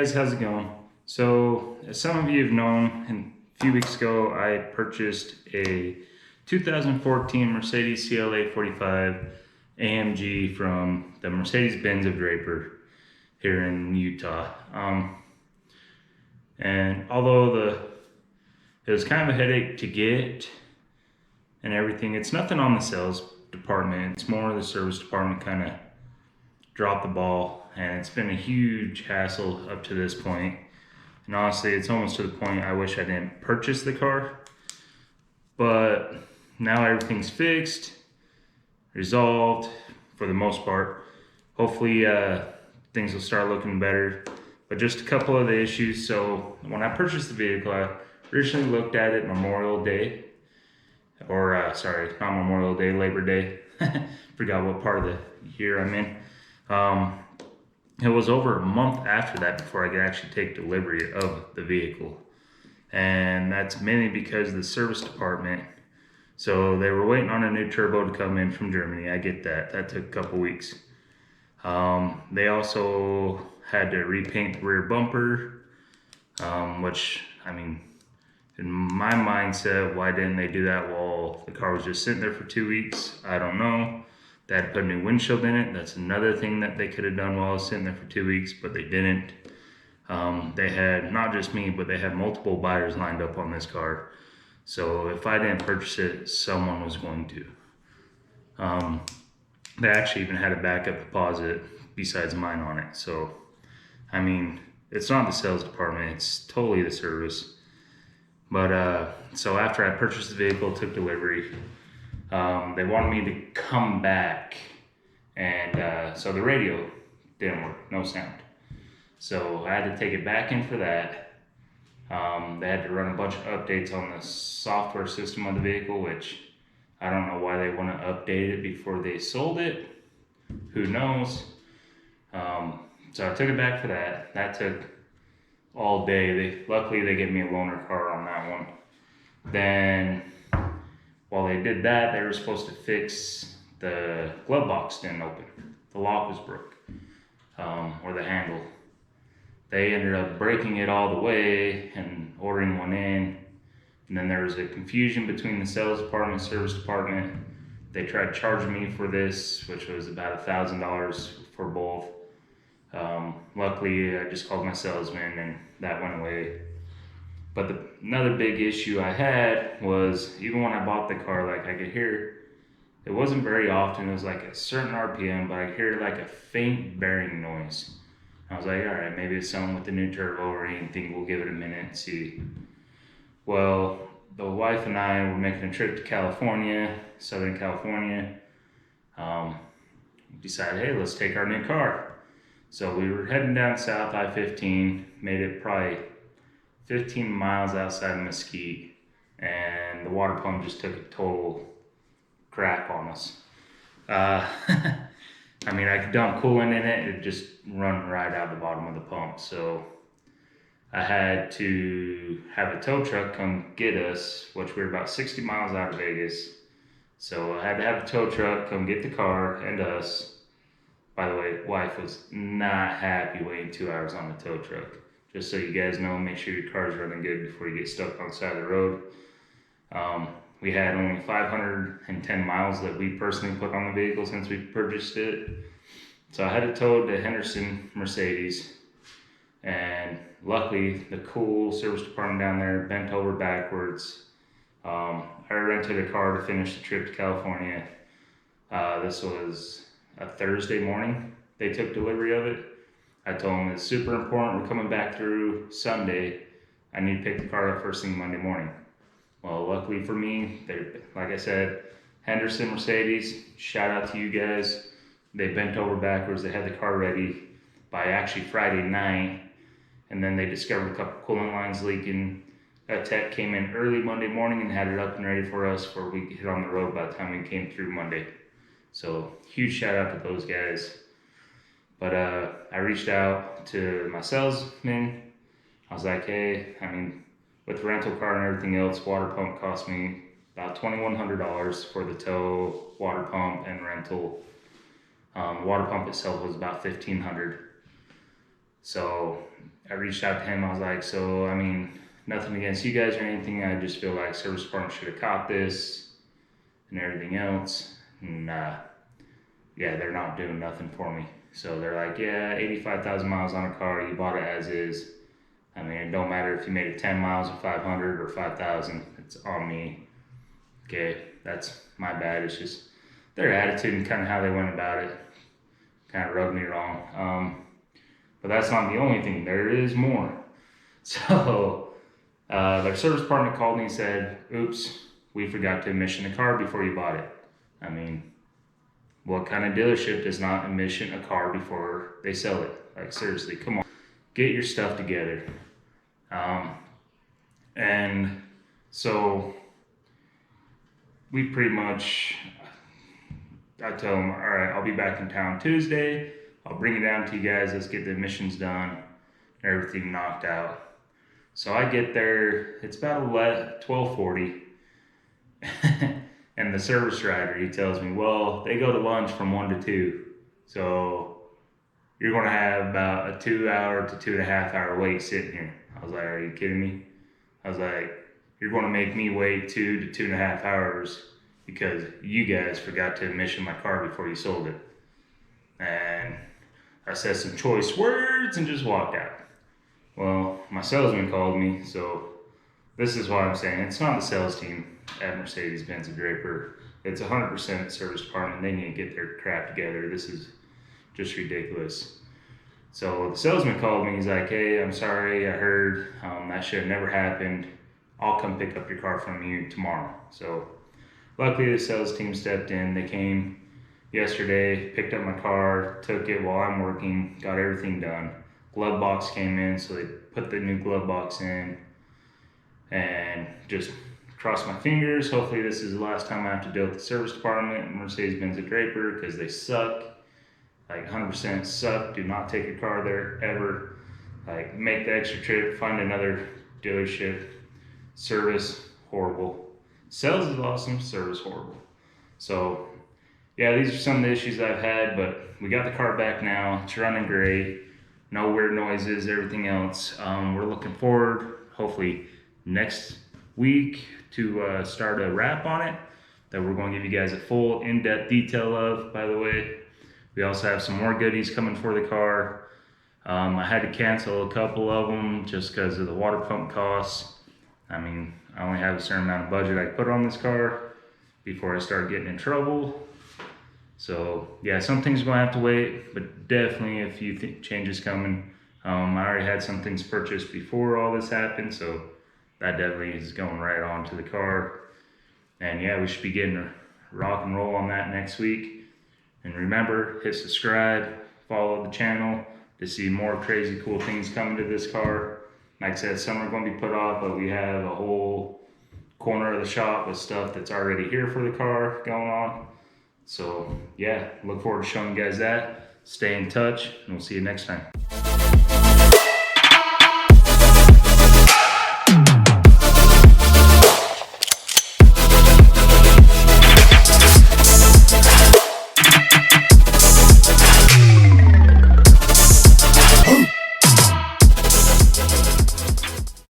guys, how's it going? So, as some of you have known, a few weeks ago I purchased a 2014 Mercedes CLA 45 AMG from the Mercedes-Benz of Draper here in Utah. And although it was kind of a headache to get and everything, it's nothing on the sales department. It's more the service department kind of dropped the ball, and it's been a huge hassle up to this point. And honestly, it's almost to the point I wish I didn't purchase the car. But now everything's fixed, resolved for the most part. Hopefully things will start looking better. But just a couple of the issues. So when I purchased the vehicle, I originally looked at it Memorial Day. Or sorry, not Memorial Day, Labor Day. Forgot what part of the year I'm in. It was over a month after that before I could actually take delivery of the vehicle. And that's mainly because of the service department. So they were waiting on a new turbo to come in from Germany. I get that. That took a couple weeks. They also had to repaint the rear bumper, which, I mean, in my mindset, why didn't they do that while the car was just sitting there for 2 weeks? I don't know. They had to put a new windshield in it. That's another thing that they could have done while I was sitting there for 2 weeks, but they didn't. They had, not just me, but they had multiple buyers lined up on this car. So if I didn't purchase it, someone was going to. They actually even had a backup deposit besides mine on it. So, I mean, it's not the sales department, it's totally the service. But so after I purchased the vehicle, took delivery, they wanted me to come back, and so the radio didn't work, no sound. So I had to take it back in for that. They had to run a bunch of updates on the software system of the vehicle, which I don't know why they want to update it before they sold it. Who knows? So I took it back for that. That took all day. Luckily they gave me a loaner car on that one. Then while they did that, they were supposed to fix the glove box didn't open. The lock was broke, or the handle. They ended up breaking it all the way and ordering one in. And then there was a confusion between the sales department and service department. They tried charging me for this, which was about $1,000 for both. Luckily, I just called my salesman and that went away. But another big issue I had was, even when I bought the car, like I could hear, it wasn't very often, it was like a certain RPM, but I could hear like a faint bearing noise. I was like, all right, maybe it's something with the new turbo or anything, we'll give it a minute and see. Well, the wife and I were making a trip to California, Southern California. Decided, hey, let's take our new car. So we were heading down south I-15, made it probably 15 miles outside of Mesquite, and the water pump just took a total crap on us. I mean, I could dump coolant in it, it'd just run right out the bottom of the pump. So I had to have a tow truck come get us, which we were about 60 miles out of Vegas. So I had to have a tow truck come get the car and us. By the way, wife was not happy waiting 2 hours on the tow truck. Just so you guys know, make sure your car's running good before you get stuck on the side of the road. We had only 510 miles that we personally put on the vehicle since we purchased it. So I had it towed to Henderson Mercedes. And luckily, the cool service department down there bent over backwards. I rented a car to finish the trip to California. This was a Thursday morning. They took delivery of it. I told them it's super important, we're coming back through Sunday. I need to pick the car up first thing Monday morning. Well, luckily for me, like I said, Henderson Mercedes, shout out to you guys. They bent over backwards, they had the car ready by actually Friday night, and then they discovered a couple coolant lines leaking. A tech came in early Monday morning and had it up and ready for us before we hit on the road by the time we came through Monday. So huge shout out to those guys. But I reached out to my salesman. I was like, hey, I mean, with the rental car and everything else, water pump cost me about $2,100 for the tow, water pump, and rental. The water pump itself was about $1,500. So I reached out to him. I was like, so, I mean, nothing against you guys or anything. I just feel like service department should have caught this and everything else. And yeah, they're not doing nothing for me. So they're like, yeah, 85,000 miles on a car. You bought it as is. I mean, it don't matter if you made it 10 miles or 500 or 5,000. It's on me. Okay, that's my bad. It's just their attitude and kind of how they went about it kind of rubbed me wrong. But that's not the only thing. There is more. So their service department called me and said, oops, we forgot to emission the car before you bought it. I mean, what kind of dealership does not emission a car before they sell it? Like, seriously, come on. Get your stuff together. And so we pretty much, I tell them, all right, I'll be back in town Tuesday. I'll bring it down to you guys. Let's get the emissions done, everything knocked out. So I get there, it's about 12:40. And the service rider, he tells me, well, they go to lunch from 1 to 2. So you're going to have about a 2 hour to 2.5 hour wait sitting here. I was like, are you kidding me? I was like, you're going to make me wait 2 to 2.5 hours because you guys forgot to emission my car before you sold it. And I said some choice words and just walked out. Well, my salesman called me, so this is why I'm saying it's not the sales team at Mercedes-Benz and Draper. It's 100% service department. They need to get their crap together. This is just ridiculous. So the salesman called me. He's like, hey, I'm sorry, I heard that should have never happened. I'll come pick up your car from you tomorrow. So luckily the sales team stepped in. They came yesterday, picked up my car, took it while I'm working, got everything done. Glove box came in, so they put the new glove box in, and just cross my fingers. Hopefully this is the last time I have to deal with the service department and Mercedes-Benz and Draper, because they suck. Like 100% suck. Do not take your car there ever. Like, make the extra trip, find another dealership. Service, horrible. Sales is awesome, service horrible. So yeah, these are some of the issues I've had, but we got the car back now. It's running great. No weird noises, everything else. We're looking forward, hopefully next week, to start a wrap on it that we're going to give you guys a full in-depth detail of, by the way. We also have some more goodies coming for the car. I had to cancel a couple of them just because of the water pump costs. I mean, I only have a certain amount of budget I put on this car before I start getting in trouble. So yeah, some things are going to have to wait, but definitely a few changes coming. I already had some things purchased before all this happened, so that definitely is going right on to the car. And yeah, we should be getting a rock and roll on that next week. And remember, hit subscribe, follow the channel to see more crazy cool things coming to this car. Like I said, some are going to be put off, but we have a whole corner of the shop with stuff that's already here for the car going on. So yeah, look forward to showing you guys that. Stay in touch, and we'll see you next time.